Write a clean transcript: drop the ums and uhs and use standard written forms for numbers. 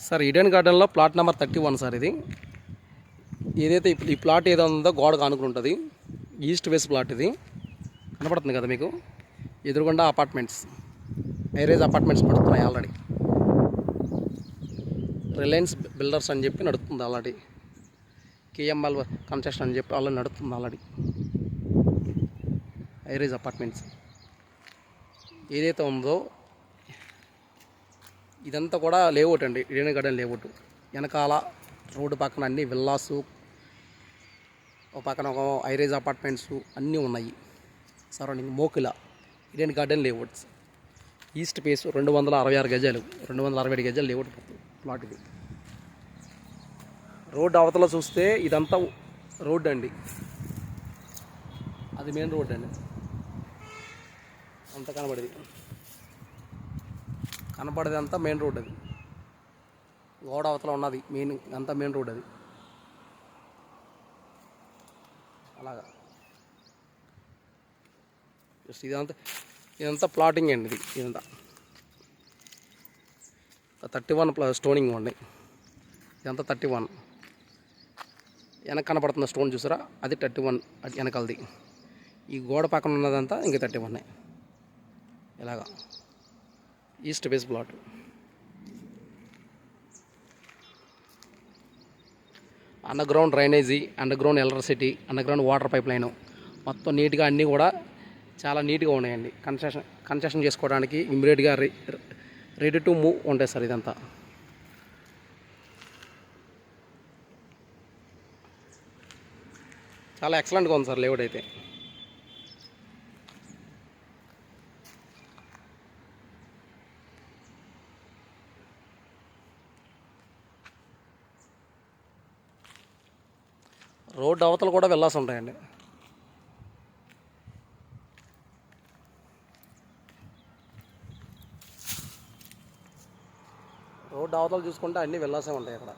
Sir Eden గార్డెన్లో plot number 31 sir. ఇది ఏదైతే ఈ ప్లాట్ ఏదో ఉందో గోడకు ఆనుకుని ఉంటుంది. ఈస్ట్ వెస్ట్ ప్లాట్ ఇది కనపడుతుంది కదా మీకు. ఎదురుగుండా అపార్ట్మెంట్స్, హైరేజ్ అపార్ట్మెంట్స్ పడుతున్నాయి ఆల్రెడీ. రిలయన్స్ బిల్డర్స్ అని చెప్పి నడుస్తుంది ఆల్రెడీ. కేఎంఎల్ కన్స్ట్రక్షన్ అని చెప్పి ఆల్రెడీ నడుస్తుంది ఆల్రెడీ. హైరేజ్ అపార్ట్మెంట్స్ ఏదైతే ఉందో ఇదంతా కూడా లేఅవుట్ అండి, ఈడెన్ గార్డెన్ లేఅవుట్. వెనకాల రోడ్డు పక్కన అన్ని విల్లాసు, ఒక పక్కన ఒక హైరేజ్ అపార్ట్మెంట్స్ అన్నీ ఉన్నాయి. Surrounding Mokila Eden garden layouts. East face 266 గజాలు, 267 గజాలు లేఅవుట్ ప్లాట్ ఇది. రోడ్డు అవతల చూస్తే ఇదంతా రోడ్డు అండి, అది మెయిన్ రోడ్ అండి. అంత కనపడేది అంతా మెయిన్ రోడ్. అది గోడ అవతల ఉన్నది మెయిన్, అంతా మెయిన్ రోడ్ అది. అలాగా జస్ట్ ఇదంతా ప్లాటింగ్ అండి. ఇదంతా 31 స్టోనింగ్ ఉండి, ఇదంతా 31. వెనక కనపడుతున్న స్టోన్ చూసారా, అది 31 వెనకాలది. ఈ గోడ పక్కన ఉన్నదంతా ఇంక 31. ఇలాగా east phase plot. Under ground drainage, under ground electricity, under ground water pipe line మొత్తం నీట్గా అన్నీ కూడా చాలా నీట్గా ఉన్నాయండి. కన్స్ట్రక్షన్ చేసుకోవడానికి ఇమ్మీడియట్గా రెడీ టు మూవ్ ఉంటాయి సార్. ఇదంతా చాలా ఎక్సలెంట్గా ఉంది సార్ లేఅవుట్ అయితే. రోడ్డు అవతల కూడా వెళ్ళాల్సి ఉంటాయండి. రోడ్డు అవతలు చూసుకుంటే అన్నీ వెళ్ళాల్సే ఉంటాయి అక్కడ.